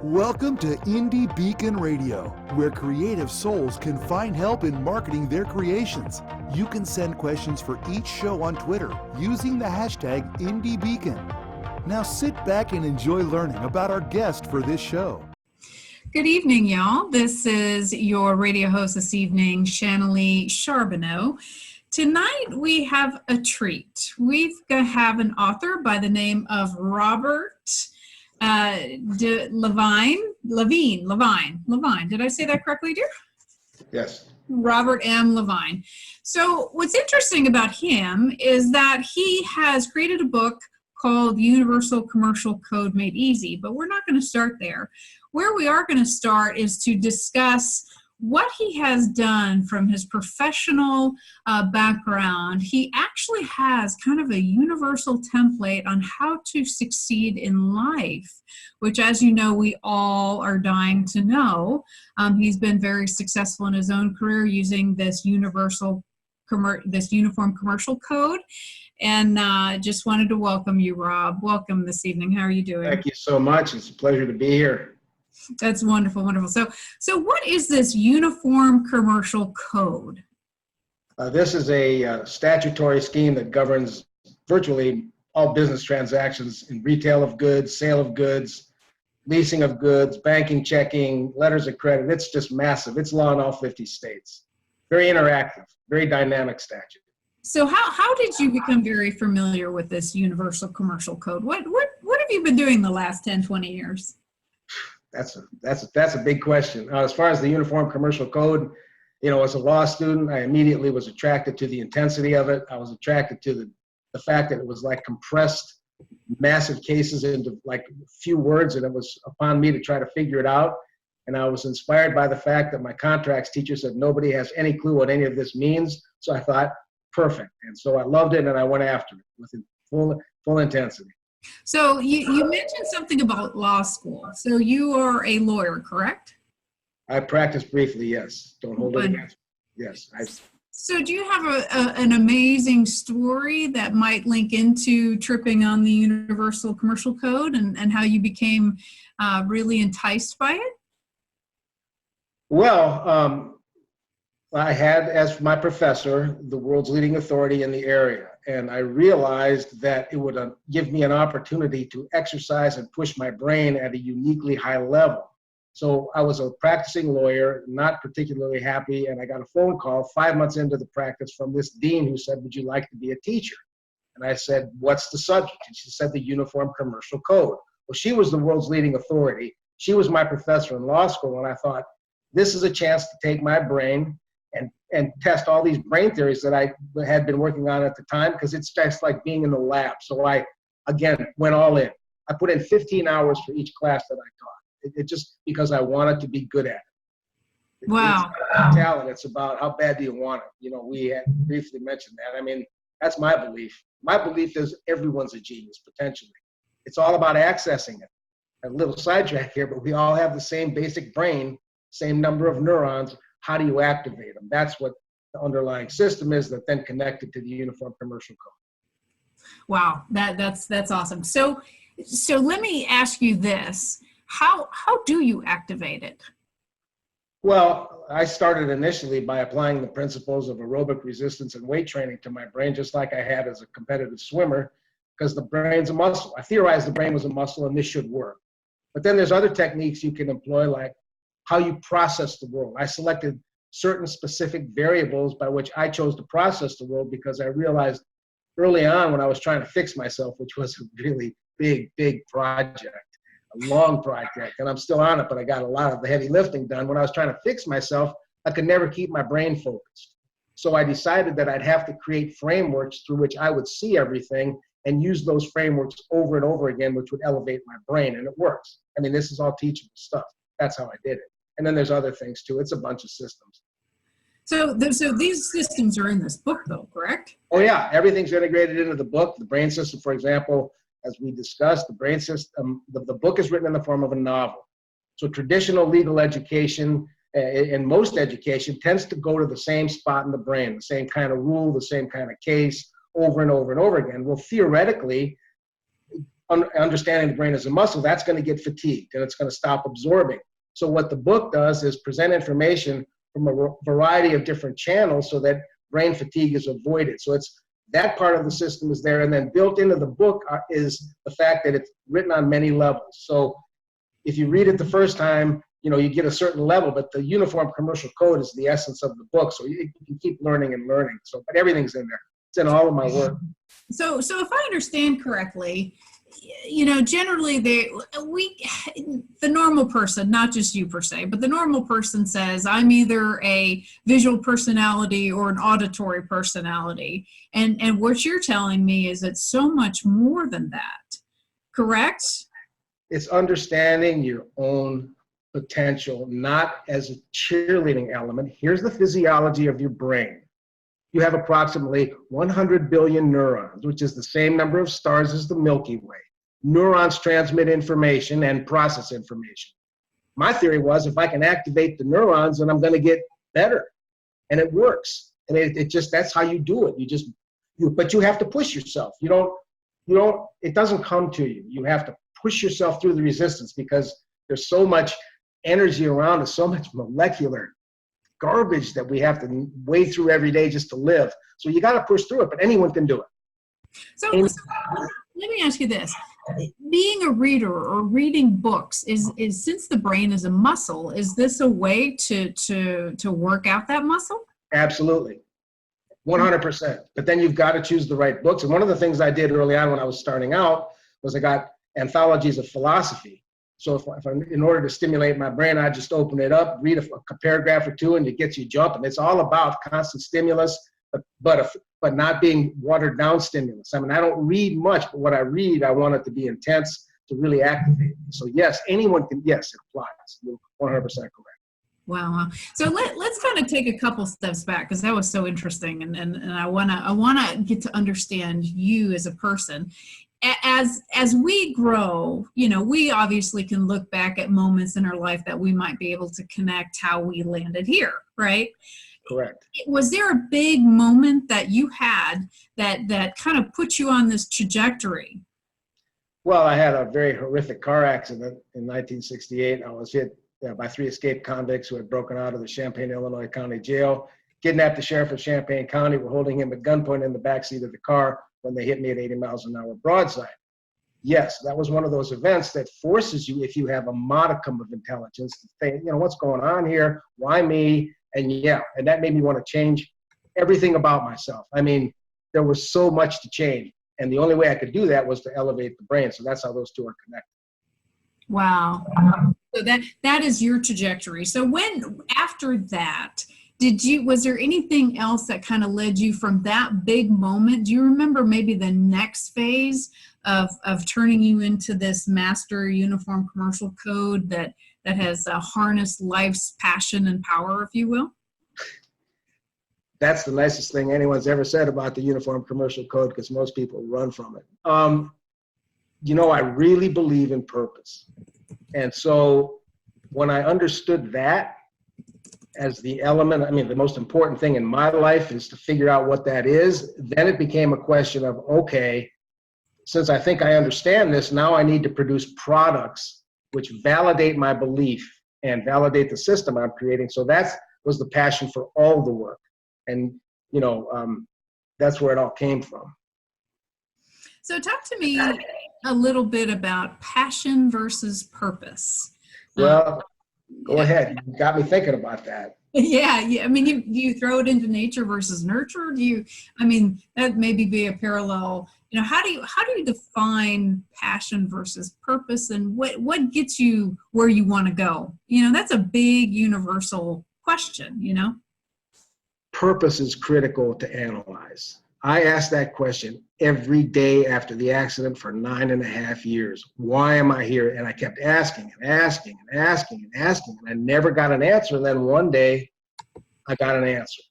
Welcome to Indie Beacon Radio, where creative souls can find help in marketing their creations. You can send questions for each show on Twitter using the hashtag IndieBeacon. Now sit back and enjoy learning about our guest for this show. Good evening, y'all. This is your radio host this evening, Shanalee Sharboneau. Tonight we have a treat. We have an author by the name of Robert Levine. Did I say that correctly, dear? Yes. Robert M. Levine. So what's interesting about him is that he has created a book called Universal Commercial Code Made Easy, but we're not going to start there. Where we are going to start is to discuss what he has done from his professional background. He actually has kind of a universal template on how to succeed in life, which, as you know, we all are dying to know. He's been very successful in his own career using this Uniform Commercial Code. And just wanted to welcome you, Rob. Welcome this evening. How are you doing? Thank you so much. It's a pleasure to be here. That's wonderful, wonderful. So what is this Uniform Commercial Code? This is a statutory scheme that governs virtually all business transactions in retail of goods, sale of goods, leasing of goods, banking, checking, letters of credit. It's just massive. It's law in all 50 states. Very interactive, very dynamic statute. So how did you become very familiar with this Universal Commercial Code? What have you been doing the last 10, 20 years? That's a big question. As far as the Uniform Commercial Code, as a law student, I immediately was attracted to the intensity of it. I was attracted to the fact that it was like compressed massive cases into like few words, and it was upon me to try to figure it out. And I was inspired by the fact that my contracts teacher said nobody has any clue what any of this means. So I thought, perfect. And so I loved it, and I went after it with full intensity. So you mentioned something about law school. So you are a lawyer, correct? I practiced briefly, yes. Don't hold it against me. Yes. So do you have an amazing story that might link into tripping on the Universal Commercial Code and how you became really enticed by it? Well, I had as my professor the world's leading authority in the area, and I realized that it would give me an opportunity to exercise and push my brain at a uniquely high level. So I was a practicing lawyer, not particularly happy, and I got a phone call 5 months into the practice from this dean who said, "Would you like to be a teacher?" And I said, "What's the subject?" And she said, "The Uniform Commercial Code." Well, she was the world's leading authority. She was my professor in law school, and I thought, this is a chance to take my brain and test all these brain theories that I had been working on at the time, because it's just like being in the lab. So I, again, went all in. I put in 15 hours for each class that I taught. It just because I wanted to be good at it. Wow. It's not about talent. It's about how bad do you want it. We had briefly mentioned that. I mean, that's my belief. My belief is everyone's a genius, potentially. It's all about accessing it. A little sidetrack here, but we all have the same basic brain, same number of neurons. How do you activate them? That's what the underlying system is that then connected to the Uniform Commercial Code. Wow, that's awesome. So let me ask you this: how do you activate it? Well, I started initially by applying the principles of aerobic resistance and weight training to my brain, just like I had as a competitive swimmer, because the brain's a muscle. I theorized the brain was a muscle and this should work. But then there's other techniques you can employ, like how you process the world. I selected certain specific variables by which I chose to process the world, because I realized early on when I was trying to fix myself, which was a really big project, a long project, and I'm still on it, but I got a lot of the heavy lifting done. When I was trying to fix myself, I could never keep my brain focused. So I decided that I'd have to create frameworks through which I would see everything and use those frameworks over and over again, which would elevate my brain, and it works. I mean, this is all teachable stuff. That's how I did it. And then there's other things too. It's a bunch of systems. So these systems are in this book, though, correct? Oh yeah, everything's integrated into the book. The brain system, for example, as we discussed, the brain system, the book is written in the form of a novel. So traditional legal education and most education tends to go to the same spot in the brain, the same kind of rule, the same kind of case over and over and over again. Well, theoretically, understanding the brain as a muscle, that's going to get fatigued and it's going to stop absorbing. So what the book does is present information from a variety of different channels so that brain fatigue is avoided. So it's that part of the system is there, and then built into the book is the fact that it's written on many levels. So if you read it the first time, you get a certain level, but the Uniform Commercial Code is the essence of the book. So you can keep learning and learning. So, but everything's in there. It's in all of my work. So if I understand correctly, generally the normal person, not just you per se, but the normal person says, I'm either a visual personality or an auditory personality. And what you're telling me is it's so much more than that, correct? It's understanding your own potential, not as a cheerleading element. Here's the physiology of your brain. You have approximately 100 billion neurons, which is the same number of stars as the Milky Way. Neurons transmit information and process information. My theory was if I can activate the neurons, then I'm going to get better. And it works. And it just, that's how you do it. But you have to push yourself. It doesn't come to you. You have to push yourself through the resistance because there's so much energy around us, so much molecular garbage that we have to wade through every day just to live. So you got to push through it, but anyone can do it. So let me ask you this. Being a reader or reading books is since the brain is a muscle, is this a way to work out that muscle? Absolutely. 100%. But then you've got to choose the right books. And one of the things I did early on when I was starting out was I got anthologies of philosophy. So if in order to stimulate my brain, I just open it up, read a paragraph or two, and it gets you jumping. It's all about constant stimulus, but not being watered down stimulus. I mean, I don't read much, but what I read, I want it to be intense to really activate me. So yes, anyone can, yes, it applies. You're 100% correct. Wow. So let's kind of take a couple steps back because that was so interesting, and I wanna get to understand you as a person. As we grow, we obviously can look back at moments in our life that we might be able to connect how we landed here, right? Correct. Was there a big moment that you had that kind of put you on this trajectory? Well, I had a very horrific car accident in 1968. I was hit by 3 escaped convicts who had broken out of the Champaign, Illinois County Jail, kidnapped the sheriff of Champaign County, were holding him at gunpoint in the backseat of the car when they hit me at 80 miles an hour broadside. Yes, that was one of those events that forces you, if you have a modicum of intelligence, to think, what's going on here? Why me? And and that made me want to change everything about myself. I mean, there was so much to change. And the only way I could do that was to elevate the brain. So that's how those two are connected. Wow. So that is your trajectory. So after that, was there anything else that kind of led you from that big moment? Do you remember maybe the next phase of turning you into this master Uniform Commercial Code that has harnessed life's passion and power, if you will? That's the nicest thing anyone's ever said about the Uniform Commercial Code because most people run from it. I really believe in purpose. And so when I understood that as the element, the most important thing in my life is to figure out what that is, then it became a question of, okay, since I think I understand this, now I need to produce products which validate my belief and validate the system I'm creating. So that was the passion for all the work. And, that's where it all came from. So talk to me a little bit about passion versus purpose. Well, go ahead. You got me thinking about that. Yeah. I mean, do you throw it into nature versus nurture? That maybe be a parallel. How do you define passion versus purpose, and what gets you where you want to go? That's a big universal question, Purpose is critical to analyze. I asked that question every day after the accident for 9.5 years. Why am I here? And I kept asking and asking and asking and asking, and I never got an answer. And then one day I got an answer.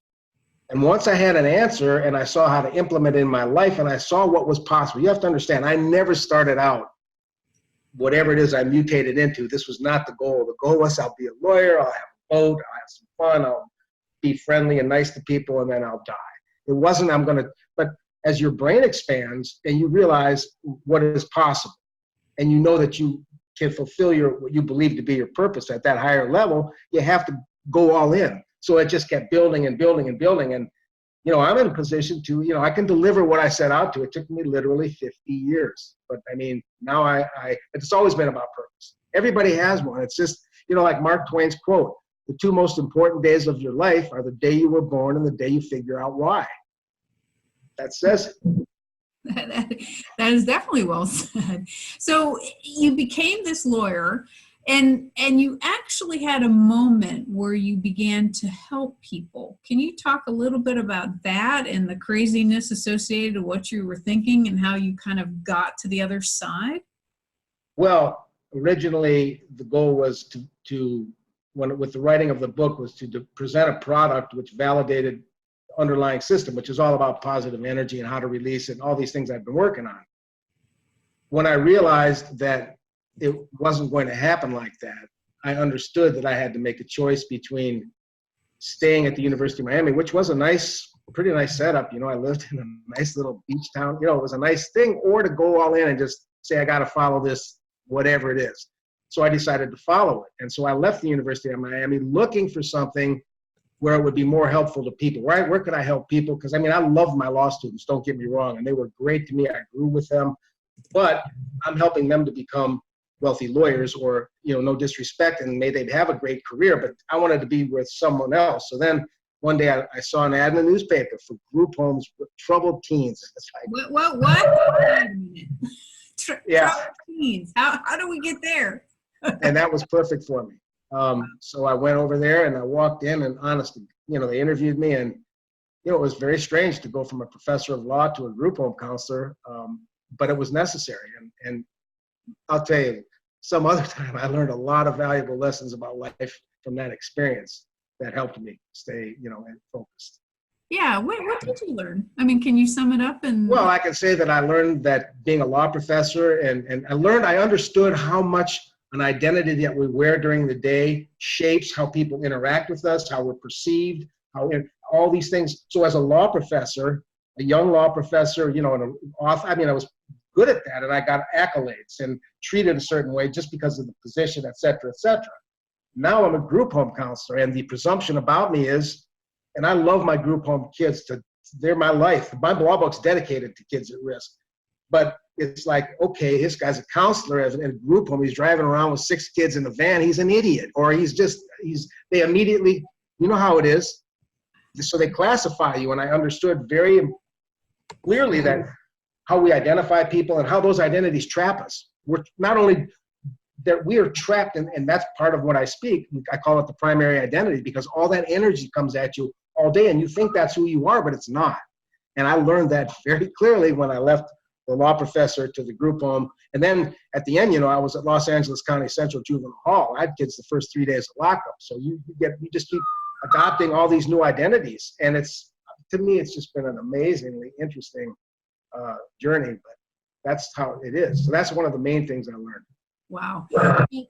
And once I had an answer and I saw how to implement it in my life and I saw what was possible, you have to understand, I never started out whatever it is I mutated into. This was not the goal. The goal was I'll be a lawyer, I'll have a boat, I'll have some fun, I'll be friendly and nice to people, and then I'll die. It wasn't but as your brain expands and you realize what is possible, and you know that you can fulfill what you believe to be your purpose at that higher level, you have to go all in. So it just kept building and building and building. And, I'm in a position to, I can deliver what I set out to. It took me literally 50 years. But I mean, now it's always been about purpose. Everybody has one. It's just, like Mark Twain's quote, the two most important days of your life are the day you were born and the day you figure out why. That says it. That is definitely well said. So you became this lawyer, and you actually had a moment where you began to help people. Can you talk a little bit about that and the craziness associated with what you were thinking and how you kind of got to the other side? Well, originally the goal was with the writing of the book, was to present a product which validated the underlying system, which is all about positive energy and how to release it and all these things I've been working on. When I realized that it wasn't going to happen like that, I understood that I had to make a choice between staying at the University of Miami, which was pretty nice setup. I lived in a nice little beach town. It was a nice thing, or to go all in and just say, I got to follow this, whatever it is. So I decided to follow it. And so I left the University of Miami looking for something where it would be more helpful to people. Where could I help people? Because I love my law students, don't get me wrong, and they were great to me. I grew with them, but I'm helping them to become wealthy lawyers, or, no disrespect, and may they'd have a great career, but I wanted to be with someone else. So then one day I saw an ad in the newspaper for group homes with troubled teens. It's like, What? Wait a minute. Yeah. Troubled teens. How do we get there? And that was perfect for me. So I went over there and I walked in, and honestly, they interviewed me, and, it was very strange to go from a professor of law to a group home counselor, but it was necessary. And I'll tell you, some other time I learned a lot of valuable lessons about life from that experience that helped me stay, focused. Yeah. What did you learn? Can you sum it up? Well, I can say that I learned that being a law professor, and I understood how much an identity that we wear during the day shapes how people interact with us, how we're perceived, all these things. So as a law professor, a young law professor, and an author, I was good at that, and I got accolades and treated a certain way just because of the position, et cetera, et cetera. Now I'm a group home counselor, and the presumption about me is, and I love my group home kids, they're my life. My law book's dedicated to kids at risk. But it's like, okay, this guy's a counselor in a group home. He's driving around with 6 kids in a van. He's an idiot. Or they immediately, you know how it is. So they classify you, and I understood very clearly that how we identify people and how those identities trap us. We're not only that we are trapped, and that's part of what I speak. I call it the primary identity, because all that energy comes at you all day, and you think that's who you are, but it's not. And I learned that very clearly when I left the law professor to the group home. And then at the end, I was at Los Angeles County Central Juvenile Hall. I had kids the first 3 days of lockup. So you just keep adopting all these new identities. And to me, it's just been an amazingly interesting journey, but that's how it is. So that's one of the main things I learned. Wow.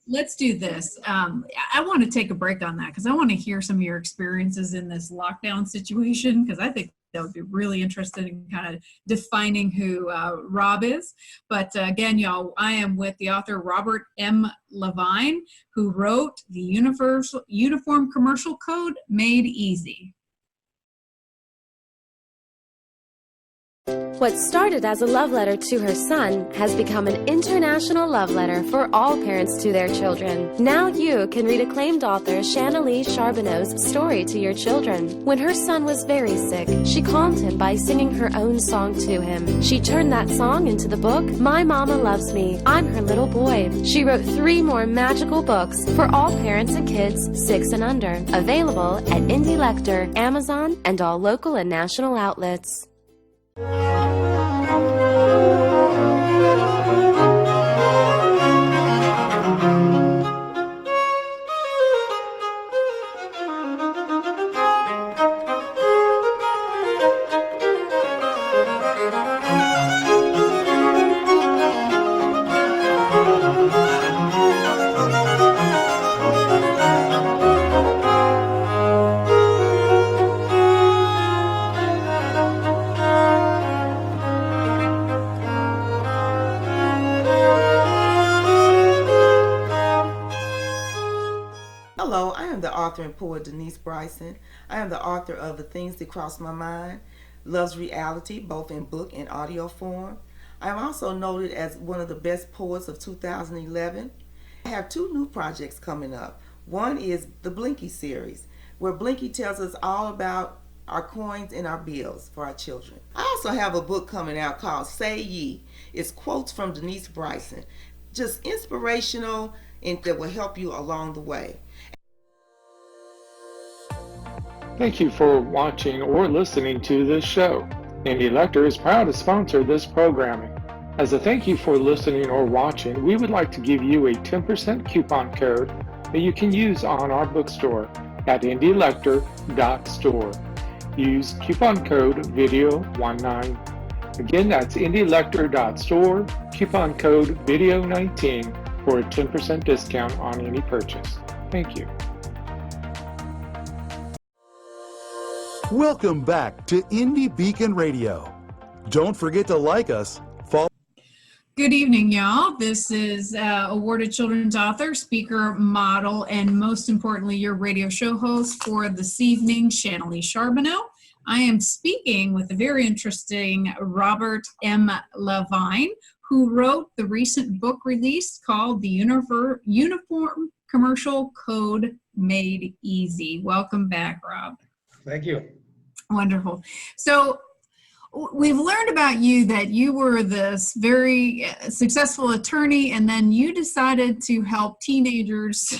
Let's do this. I want to take a break on that, because I want to hear some of your experiences in this lockdown situation, because I think that would be really interesting in kind of defining who Rob is. But again, y'all, I am with the author Robert M. Levine, who wrote the Uniform Commercial Code Made Easy. What started as a love letter to her son has become an international love letter for all parents to their children. Now you can read acclaimed author Shanalee Sharboneau's story to your children. When her son was very sick, she calmed him by singing her own song to him. She turned that song into the book, My Mama Loves Me, I'm Her Little Boy. She wrote 3 more magical books for all parents and kids 6 and under. Available at Indie Lecter, Amazon, and all local and national outlets. Hello, I am the author and poet Denise Bryson. I am the author of The Things That Cross My Mind, Love's Reality, both in book and audio form. I am also noted as one of the best poets of 2011. I have two new projects coming up. One is the Blinky series, where Blinky tells us all about our coins and our bills for our children. I also have a book coming out called Say Ye. It's quotes from Denise Bryson, just inspirational and that will help you along the way. Thank you for watching or listening to this show. Indy Lecter is proud to sponsor this programming. As a thank you for listening or watching, we would like to give you a 10% coupon code that you can use on our bookstore at indylecter.store. Use coupon code video19. Again, that's indylecter.store, coupon code video19 for a 10% discount on any purchase. Thank you. Welcome back to Indie Beacon Radio. Don't forget to like us, follow. Good evening, y'all. This is awarded children's author, speaker, model, and most importantly, your radio show host for this evening, Shanalee Sharboneau. I am speaking with the very interesting Robert M. Levine, who wrote the recent book release called The Uniform Commercial Code Made Easy. Welcome back, Rob. Thank you. Wonderful. So we've learned about you that you were this very successful attorney, and then you decided to help teenagers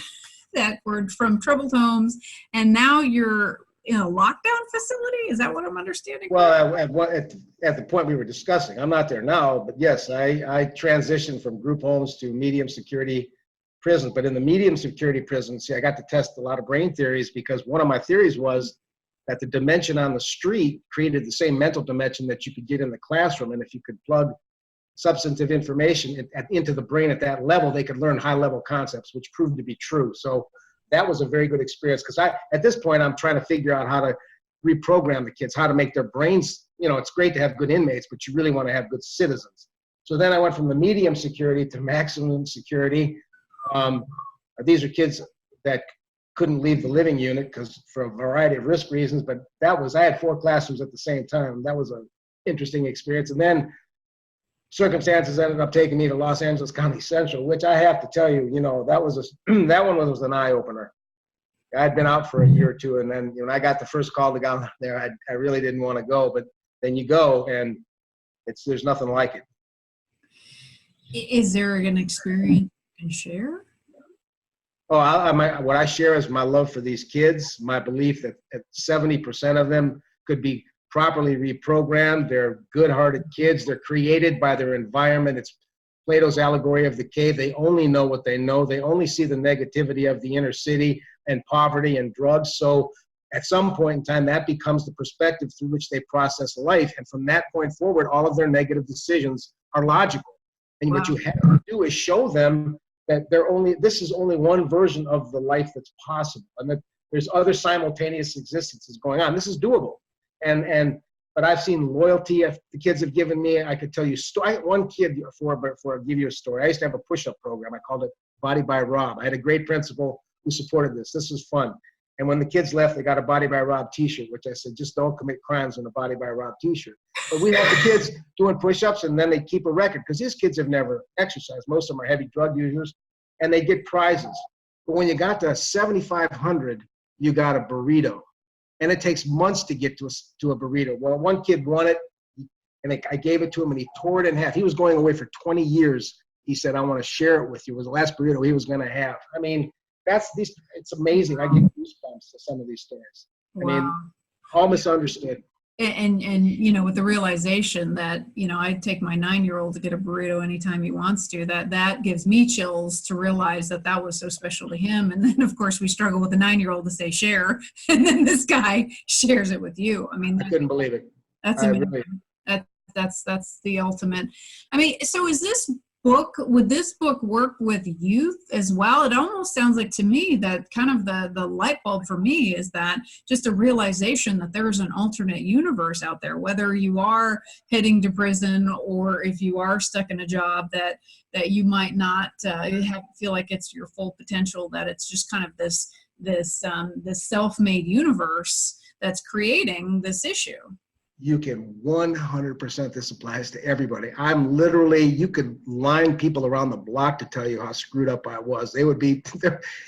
that were from troubled homes, and now you're in a lockdown facility? Is that what I'm understanding? Well, at the point we were discussing, I'm not there now, but yes, I transitioned from group homes to medium security prisons. But in the medium security prisons, I got to test a lot of brain theories, because one of my theories was that the dimension on the street created the same mental dimension that you could get in the classroom. And if you could plug substantive information into the brain at that level, they could learn high-level concepts, which proved to be true. So that was a very good experience, because at this point, I'm trying to figure out how to reprogram the kids, how to make their brains, it's great to have good inmates, but you really want to have good citizens. So then I went from the medium security to maximum security. These are kids that couldn't leave the living unit because for a variety of risk reasons, but I had 4 classrooms at the same time. That was an interesting experience. And then circumstances ended up taking me to Los Angeles County Central, which I have to tell you, that one was an eye opener. I'd been out for a year or two, and then when I got the first call to go out there, I really didn't want to go, but then you go, and there's nothing like it. Is there an experience you can share? Oh, what I share is my love for these kids, my belief that 70% of them could be properly reprogrammed. They're good-hearted kids. They're created by their environment. It's Plato's allegory of the cave. They only know what they know. They only see the negativity of the inner city and poverty and drugs. So at some point in time, that becomes the perspective through which they process life. And from that point forward, all of their negative decisions are logical. And What you have to do is show them that this is only one version of the life that's possible, and that there's other simultaneous existences going on. This is doable. But I've seen loyalty the kids have given me. I could tell you one kid before I give you a story. I used to have a push-up program. I called it Body by Rob. I had a great principal who supported this. This was fun. And when the kids left, they got a Body by Rob t-shirt, which I said, just don't commit crimes in a Body by Rob t-shirt. But we had the kids doing push-ups, and then they keep a record, because these kids have never exercised. Most of them are heavy drug users, and they get prizes. But when you got to 7,500, you got a burrito. And it takes months to get to a burrito. Well, one kid won it, and I gave it to him, and he tore it in half. He was going away for 20 years. He said, I want to share it with you. It was the last burrito he was going to have. I mean, it's amazing. I get goosebumps to some of these stories. I mean, all misunderstood. And with the realization that, I'd take my 9-year-old to get a burrito anytime he wants to, that gives me chills to realize that was so special to him. And then, of course, we struggle with a 9-year-old to say share, and then this guy shares it with you. I mean, I couldn't believe it. That's amazing. That's the ultimate. I mean, so is this would this book work with youth as well? It almost sounds like to me that kind of the light bulb for me is that just a realization that there's an alternate universe out there, whether you are heading to prison or if you are stuck in a job that you might not feel like it's your full potential, that it's just kind of this self-made universe that's creating this issue. You can 100%, this applies to everybody. I'm literally, you could line people around the block to tell you how screwed up I was. They would be,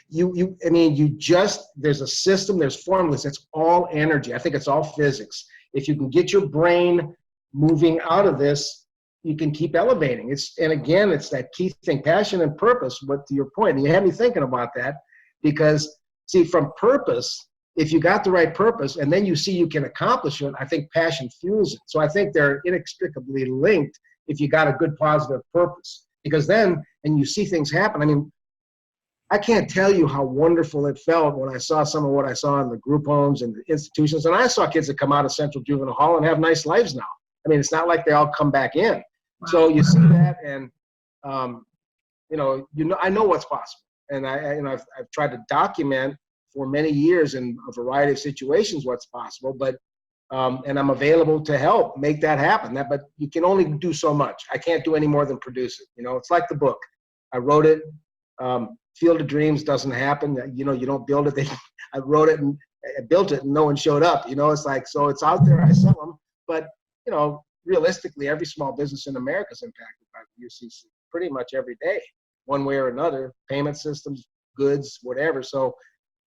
there's a system, there's formulas, it's all energy. I think it's all physics. If you can get your brain moving out of this, you can keep elevating. And again, it's that key thing, passion and purpose, but to your point, and you had me thinking about that, because see, from purpose, if you got the right purpose and then you see you can accomplish it, I think passion fuels it. So I think they're inextricably linked if you got a good positive purpose. Because then, and you see things happen. I mean, I can't tell you how wonderful it felt when I saw some of what I saw in the group homes and the institutions. And I saw kids that come out of Central Juvenile Hall and have nice lives now. I mean, it's not like they all come back in. Wow. So you see that, and I know what's possible. And I've tried to document for many years in a variety of situations what's possible, but and I'm available to help make that happen. But you can only do so much. I can't do any more than produce it. It's like the book. I wrote it. Field of Dreams doesn't happen. You don't build it. I wrote it and I built it, and no one showed up. It's like, so it's out there. I sell them, but realistically, every small business in America is impacted by the UCC pretty much every day, one way or another. Payment systems, goods, whatever. So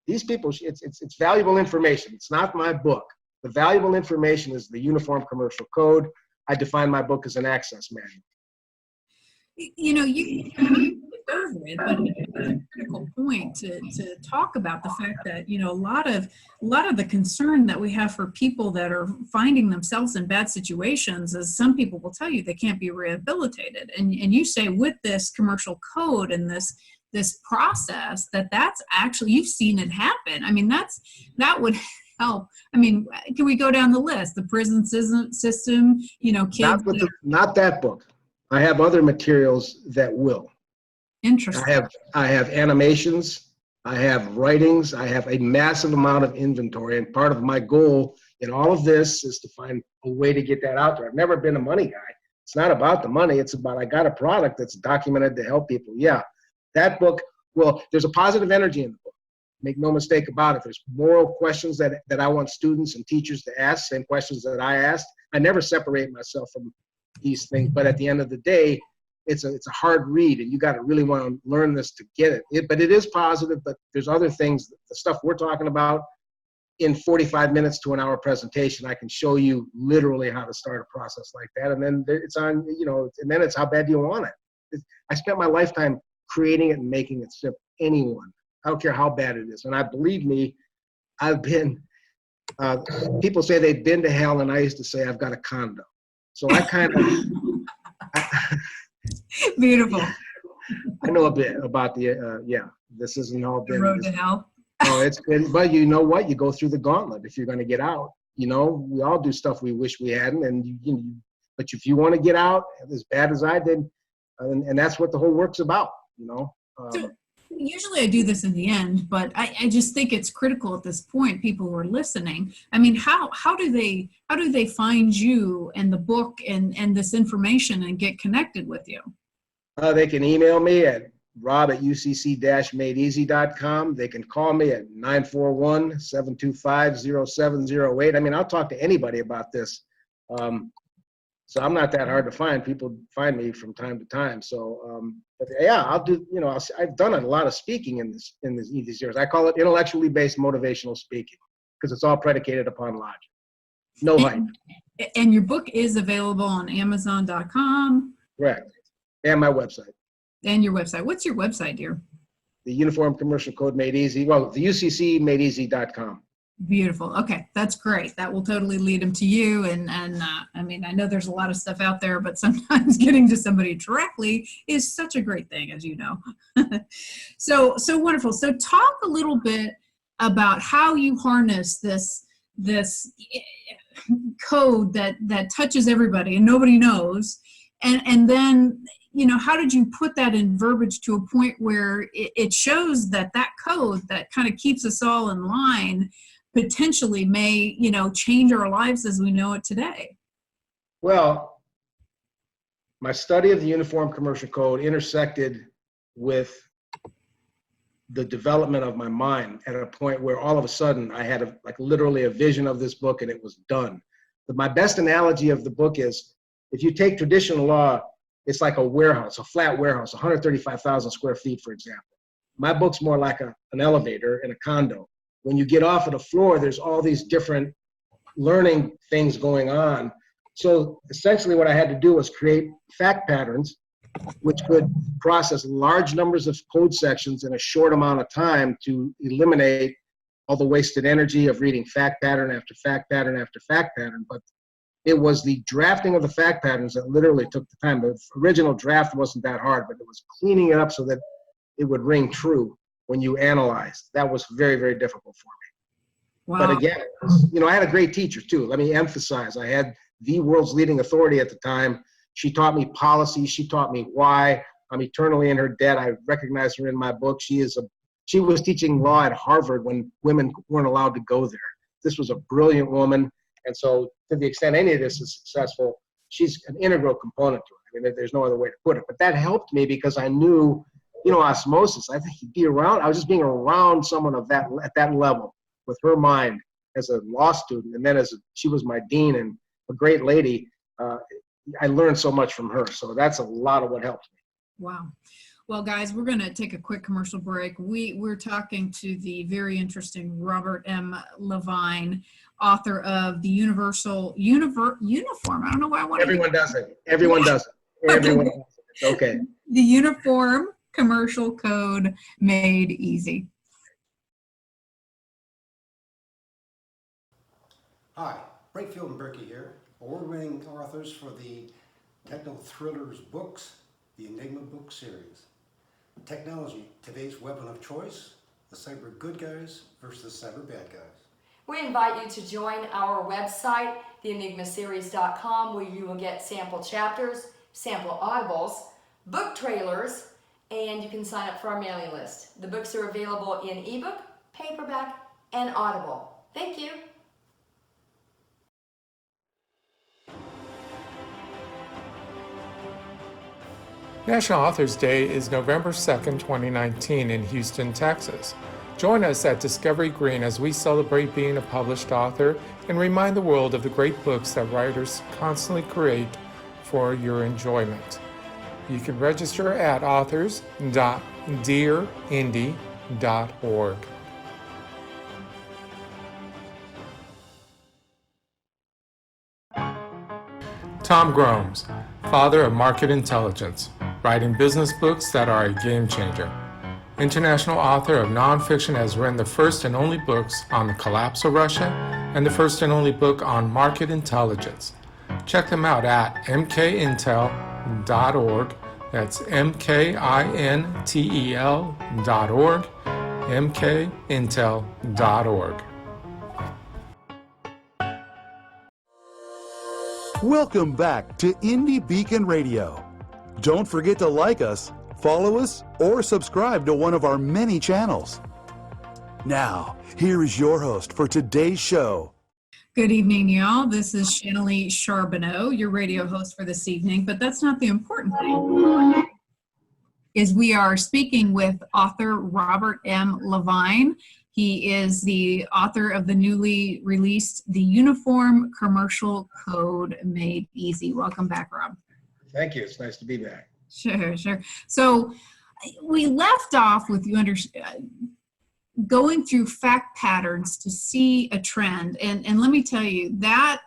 these people, it's valuable information. It's not my book. The valuable information is the Uniform Commercial Code. I define my book as an access manual. You over it, but it's a critical point to talk about the fact that a lot of the concern that we have for people that are finding themselves in bad situations is some people will tell you they can't be rehabilitated, and you say with this commercial code and this process that's actually, you've seen it happen. I mean, that would help. I mean, can we go down the list? The prison system, kids. Not that book. I have other materials that will. Interesting. I have animations, I have writings, I have a massive amount of inventory, and part of my goal in all of this is to find a way to get that out there. I've never been a money guy. It's not about the money. It's about, I got a product that's documented to help people. Yeah, that book, well, there's a positive energy in the book. Make no mistake about it. There's moral questions that I want students and teachers to ask, same questions that I asked. I never separate myself from these things, but at the end of the day, it's a hard read, and you got to really want to learn this to get it. But it is positive, but there's other things, the stuff we're talking about in 45 minutes to an hour presentation, I can show you literally how to start a process like that. And then it's on, and then it's how bad do you want it? I spent my lifetime creating it and making it simple. Anyone, I don't care how bad it is. And believe me, I've been, people say they've been to hell, and I used to say I've got a condo. So I kind of, beautiful. I know a bit about this isn't all been. The road to hell. No, it's been, but you know what? You go through the gauntlet if you're going to get out. We all do stuff we wish we hadn't, but if you want to get out as bad as I did, and that's what the whole work's about, So usually I do this in the end, but I just think it's critical at this point, people who are listening. I mean, how do they find you and the book and this information and get connected with you? They can email me at rob@ucc-madeeasy.com. They can call me at 941-725-0708. I mean, I'll talk to anybody about this. So I'm not that hard to find. People find me from time to time. So, but yeah, I'll do, I've done a lot of speaking in these years. I call it intellectually based motivational speaking because it's all predicated upon logic. No hype. And your book is available on Amazon.com. Correct. And my website. And your website. What's your website, dear? The Uniform Commercial Code Made Easy. Well, the UCC-MadeEasy.com. Beautiful. Okay, that's great. That will totally lead them to you. And I mean, I know there's a lot of stuff out there, but sometimes getting to somebody directly is such a great thing, as you know. So wonderful. So talk a little bit about how you harness this code that touches everybody and nobody knows. And then, how did you put that in verbiage to a point where it shows that code that kind of keeps us all in line potentially may, change our lives as we know it today? Well, my study of the Uniform Commercial Code intersected with the development of my mind at a point where all of a sudden I had literally a vision of this book, and it was done. But my best analogy of the book is, if you take traditional law, it's like a warehouse, a flat warehouse, 135,000 square feet, for example. My book's more like an elevator in a condo. When you get off of the floor, there's all these different learning things going on. So essentially what I had to do was create fact patterns which could process large numbers of code sections in a short amount of time to eliminate all the wasted energy of reading fact pattern after fact pattern after fact pattern. But it was the drafting of the fact patterns that literally took the time. The original draft wasn't that hard, but it was cleaning it up so that it would ring true when you analyzed. That was very, very difficult for me. Wow. But again, I had a great teacher too. Let me emphasize, I had the world's leading authority at the time. She taught me policy. She taught me why. I'm eternally in her debt. I recognize her in my book. She was teaching law at Harvard when women weren't allowed to go there. This was a brilliant woman. And so to the extent any of this is successful, she's an integral component to it. I mean, there's no other way to put it. But that helped me because I knew, osmosis. I think I was just being around someone at that level with her mind as a law student. And then she was my dean and a great lady. I learned so much from her. So that's a lot of what helped me. Wow. Well, guys, we're going to take a quick commercial break. We're talking to the very interesting Robert M. Levine, author of the Uniform. I don't know why I want to. Everyone does it. Everyone does it. Everyone does it. It's okay. The Uniform Commercial Code Made Easy. Hi, Brakefield and Berkey here, award-winning authors for the Techno Thrillers books, the Enigma book series. Technology, today's weapon of choice, the cyber good guys versus the cyber bad guys. We invite you to join our website, theenigmaseries.com, where you will get sample chapters, sample audibles, book trailers, and you can sign up for our mailing list. The books are available in ebook, paperback, and Audible. Thank you. National Authors Day is November 2nd, 2019 in Houston, Texas. Join us at Discovery Green as we celebrate being a published author and remind the world of the great books that writers constantly create for your enjoyment. You can register at authors.dearindy.org. Tom Gromes, father of market intelligence, writing business books that are a game changer. International author of nonfiction, has written the first and only books on the collapse of Russia and the first and only book on market intelligence. Check them out at mkintel.org. That's mkintel.org, mkintel.org. Welcome back to Indie Beacon Radio. Don't forget to like us, follow us, or subscribe to one of our many channels. Now, here is your host for today's show. Good evening, y'all. This is Shanalee Sharboneau, your radio host for this evening, but that's not the important thing. Is we are speaking with author Robert M. Levine. He is the author of the newly released The Uniform Commercial Code Made Easy. Welcome back, Rob. Thank you. It's nice to be back. Sure. So we left off with you going through fact patterns to see a trend. And let me tell you, that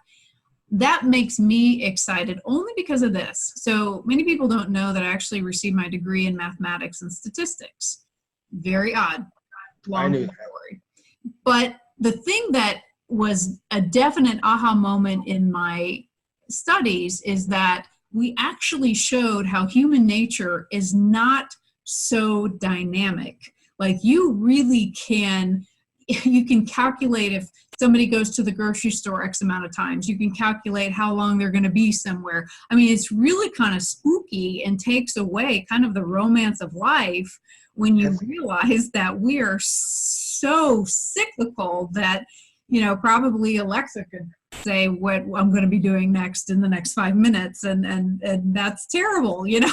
makes me excited only because of this. So many people don't know that I actually received my degree in mathematics and statistics. Very odd. Long story. But the thing that was a definite aha moment in my studies is that we actually showed how human nature is not so dynamic. Like, you really can you can calculate if somebody goes to the grocery store X amount of times. You can calculate how long they're going to be somewhere. I mean, it's really kind of spooky and takes away kind of the romance of life when you realize that we are so cyclical that, probably Alexa could say what I'm going to be doing next in the next 5 minutes. And that's terrible, It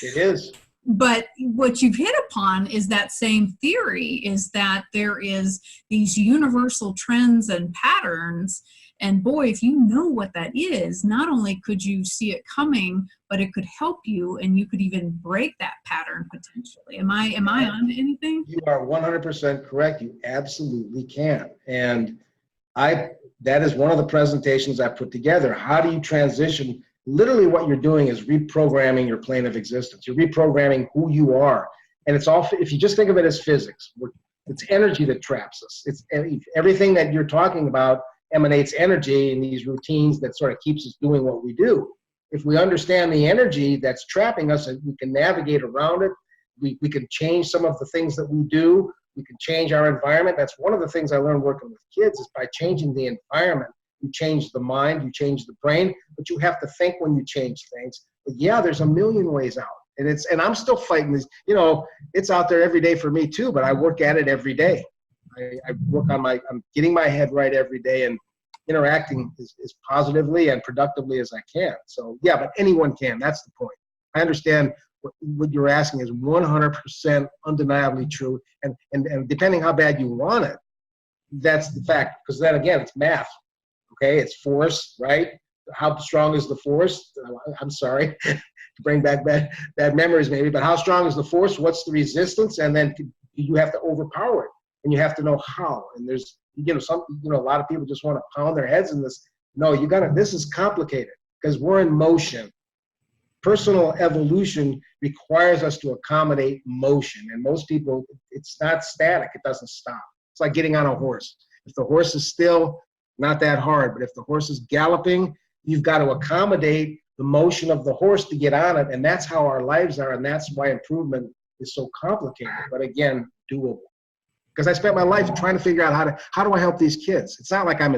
is. But what you've hit upon is that same theory, is that there is these universal trends and patterns. And boy, if you know what that is, not only could you see it coming, but it could help you, and you could even break that pattern potentially. Am I on to anything? You are 100% correct. You absolutely can. And that is one of the presentations I put together. How do you transition? Literally what you're doing is reprogramming your plane of existence. You're reprogramming who you are. And it's all, if you just think of it as physics, it's energy that traps us. It's everything that you're talking about emanates energy in these routines that sort of keeps us doing what we do. If we understand the energy that's trapping us, and we can navigate around it, we can change some of the things that we do. We can change our environment. That's one of the things I learned working with kids, is by changing the environment. You change the mind, you change the brain, but you have to think when you change things. But yeah, there's a million ways out. And I'm still fighting this, it's out there every day for me too, but I work at it every day. I work on I'm getting my head right every day and interacting as positively and productively as I can. So yeah, but anyone can, that's the point. I understand what you're asking is 100% undeniably true. And depending how bad you want it, that's the fact. Because then again, it's math. Okay, it's force, right? How strong is the force? I'm sorry to bring back bad memories maybe, but how strong is the force? What's the resistance? And then you have to overpower it, and you have to know how. And there's, a lot of people just want to pound their heads in this. No, this is complicated because we're in motion. Personal evolution requires us to accommodate motion. And most people, it's not static. It doesn't stop. It's like getting on a horse. If the horse is still, not that hard, but if the horse is galloping, you've got to accommodate the motion of the horse to get on it, and that's how our lives are, and that's why improvement is so complicated, but again, doable. Because I spent my life trying to figure out how do I help these kids. It's not like I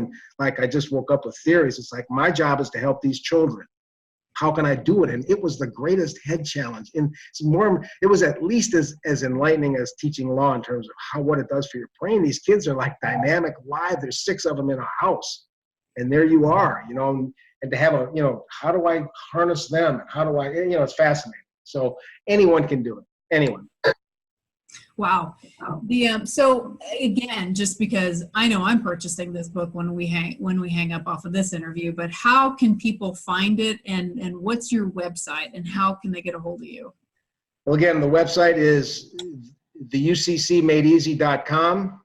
just woke up with theories. It's like my job is to help these children. How can I do it? And it was the greatest head challenge. And it was at least as enlightening as teaching law in terms of what it does for your brain. These kids are like dynamic, live. There's 6 of them in a house. And there you are, and to have how do I harness them? And how do I, it's fascinating. So anyone can do it. Anyone. Wow. So again, just because I know I'm purchasing this book when we hang up off of this interview, but how can people find it, and what's your website, and how can they get a hold of you? Well, again, the website is theuccmadeeasy.com.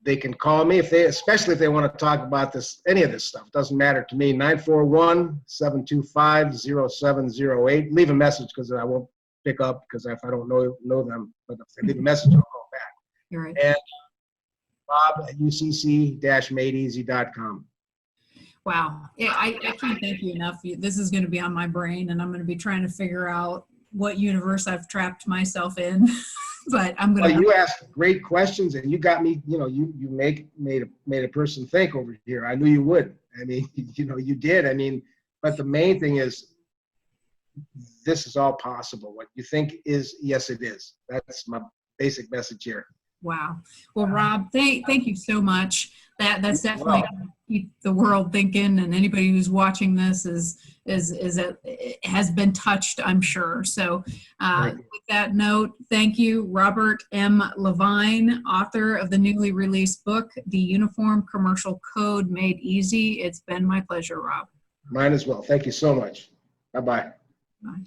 They can call me especially if they want to talk about any of this stuff. It doesn't matter to me. 941-725-0708. Leave a message because I won't pick up because if I don't know them, but if they leave a message, I'll call back. You're right. And Bob at ucc-madeeasy.com. Wow. Yeah, I can't thank you enough. This is going to be on my brain, and I'm going to be trying to figure out what universe I've trapped myself in. But I'm going to. You asked great questions, and you got me. You made a person think over here. I knew you would. I mean, you did. I mean, but the main thing is, this is all possible. What you think is, yes, it is. That's my basic message here. Wow. Well, Rob, thank you so much. That's definitely going to keep the world thinking, and anybody who's watching this has been touched, I'm sure. So with that note, thank you, Robert M. Levine, author of the newly released book, The Uniform Commercial Code Made Easy. It's been my pleasure, Rob. Mine as well. Thank you so much. Bye-bye. Bye.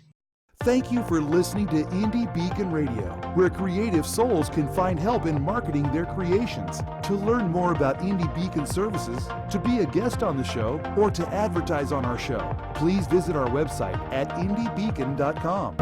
Thank you for listening to Indie Beacon Radio, where creative souls can find help in marketing their creations. To learn more about Indie Beacon services, to be a guest on the show, or to advertise on our show, please visit our website at indiebeacon.com.